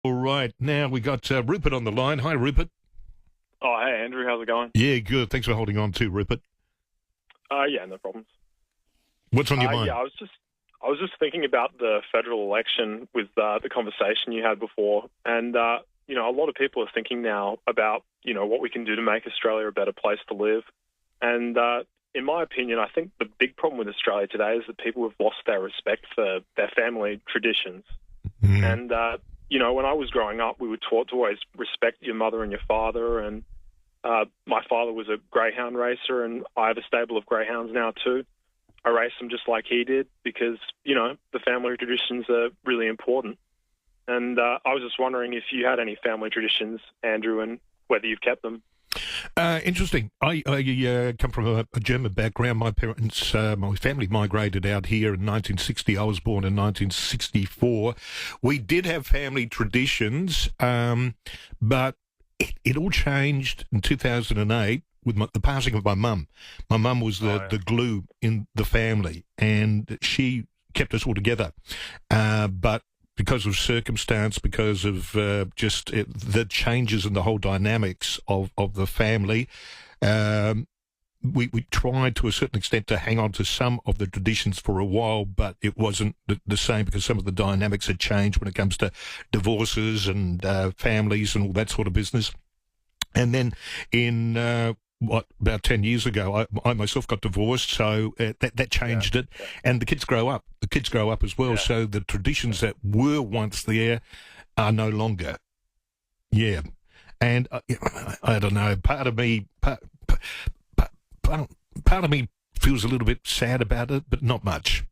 All right, now we got Rupert on the line. Hi, Rupert. Oh, hey, Andrew. How's it going? Yeah, good. Thanks for holding on too, Rupert. Yeah, no problems. What's on your Yeah, mind? I was just thinking about the federal election with the conversation you had before, and a lot of people are thinking now about what we can do to make Australia a better place to live. And in my opinion, I think the big problem with Australia today is that people have lost their respect for their family traditions. And when I was growing up, we were taught to always respect your mother and your father. And my father was a greyhound racer, and I have a stable of greyhounds now too. I race them just like he did because, the family traditions are really important. And I was just wondering if you had any family traditions, Andrew, and whether you've kept them. Interesting. I come from a German background. My parents, my family migrated out here in 1960. I was born in 1964. We did have family traditions, but it all changed in 2008 with the passing of my mum. My mum was the glue in the family, and she kept us all together. But because of circumstance, because of the changes in the whole dynamics of the family, we tried to a certain extent to hang on to some of the traditions for a while, but it wasn't the same because some of the dynamics had changed when it comes to divorces and families and all that sort of business. And then in about 10 years ago, I myself got divorced, so that changed it. And the kids grow up. The kids grow up as well, so the traditions that were once there are no longer. Yeah. And I don't know, part of me feels a little bit sad about it, but not much,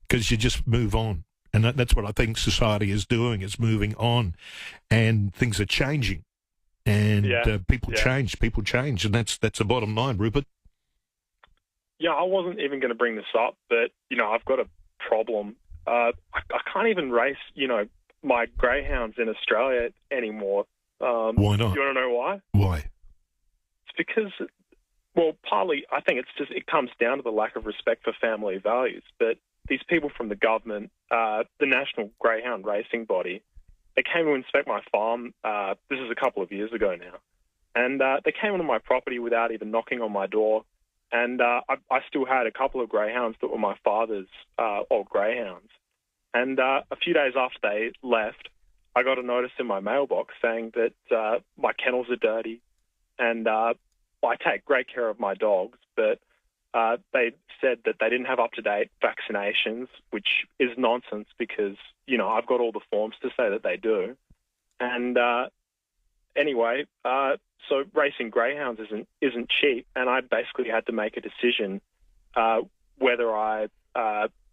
because you just move on. And that's what I think society is doing, is moving on, and things are changing. And people change, and that's the bottom line, Rupert. Yeah, I wasn't even going to bring this up, but, I've got a problem. I can't even race, my greyhounds in Australia anymore. Why not? You want to know why? Why? It's because, well, partly I think it comes down to the lack of respect for family values. But these people from the government, the National Greyhound Racing Body, they came to inspect my farm. This is a couple of years ago now. And they came onto my property without even knocking on my door. And I still had a couple of greyhounds that were my father's old greyhounds. And a few days after they left, I got a notice in my mailbox saying that my kennels are dirty. And I take great care of my dogs, but they said that they didn't have up-to-date vaccinations, which is nonsense because, I've got all the forms to say that they do. And anyway, so racing greyhounds isn't cheap, and I basically had to make a decision whether I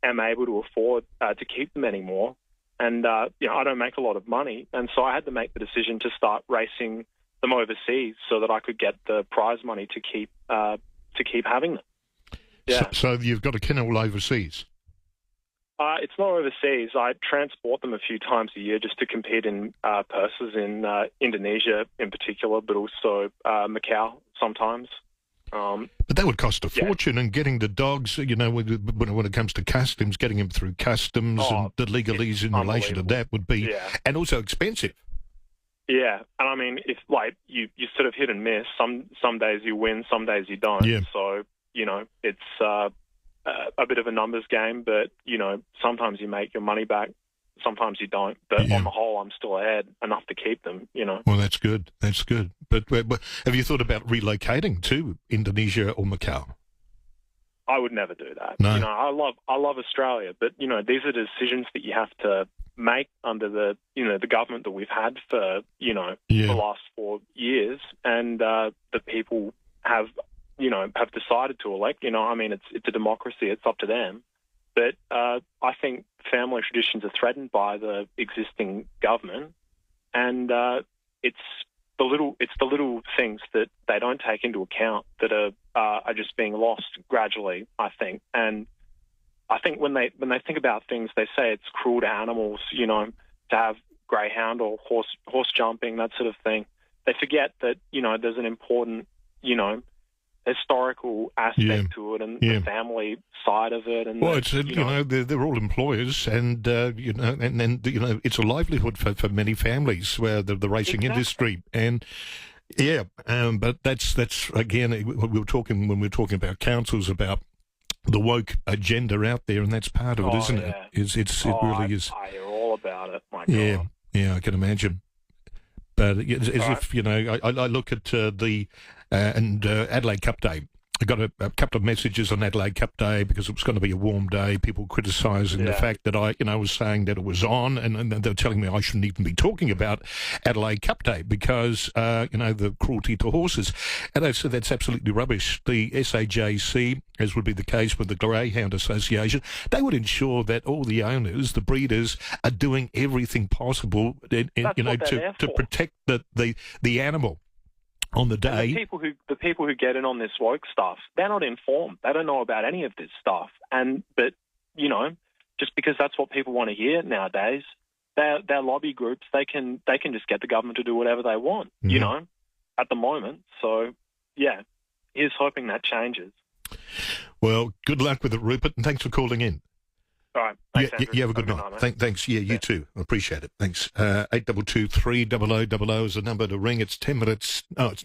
am able to afford to keep them anymore. And, I don't make a lot of money, and so I had to make the decision to start racing them overseas so that I could get the prize money to keep having them. Yeah. So you've got a kennel overseas? It's not overseas. I transport them a few times a year just to compete in purses in Indonesia in particular, but also Macau sometimes. But that would cost a fortune, and getting the dogs, when it comes to customs, getting them through customs and the legalese in relation to that would be, and also expensive. Yeah, and I mean, if you sort of hit and miss. Some days you win, some days you don't. Yeah. So it's a bit of a numbers game, but sometimes you make your money back, sometimes you don't. But on the whole, I'm still ahead enough to keep them. Well, that's good. That's good. But have you thought about relocating to Indonesia or Macau? I would never do that. No. I love Australia, but these are decisions that you have to make under the the government that we've had for the last 4 years, and the people have decided to elect. I mean, it's a democracy. It's up to them. But I think family traditions are threatened by the existing government, and it's the little things that they don't take into account that are just being lost gradually, I think. And I think when they think about things, they say it's cruel to animals, to have greyhound or horse jumping, that sort of thing. They forget that there's an important historical aspect to it and the family side of it. And well, it's they're all employers, and and it's a livelihood for many families where the racing industry and. Yeah, but that's again when we were talking about councils about the woke agenda out there, and that's part of it, isn't it? It really is. I hear all about it. My God. Yeah, I can imagine. But as if I look at the Adelaide Cup Day. I got a couple of messages on Adelaide Cup Day because it was going to be a warm day. People criticising the fact that I was saying that it was on, and they were telling me I shouldn't even be talking about Adelaide Cup Day because the cruelty to horses. And I said that's absolutely rubbish. The SAJC, as would be the case with the Greyhound Association, they would ensure that all the owners, the breeders, are doing everything possible, to protect the animal. On the day, and the people who get in on this woke stuff, they're not informed. They don't know about any of this stuff. But just because that's what people want to hear nowadays, they're lobby groups. They can just get the government to do whatever they want. At the moment. So here's hoping that changes. Well, good luck with it, Rupert, and thanks for calling in. All right. Thanks, you have a good night. Thanks. Yeah, you too. I appreciate it. Thanks. 822 300 00 is the number to ring. It's 10 minutes. Oh, it's not.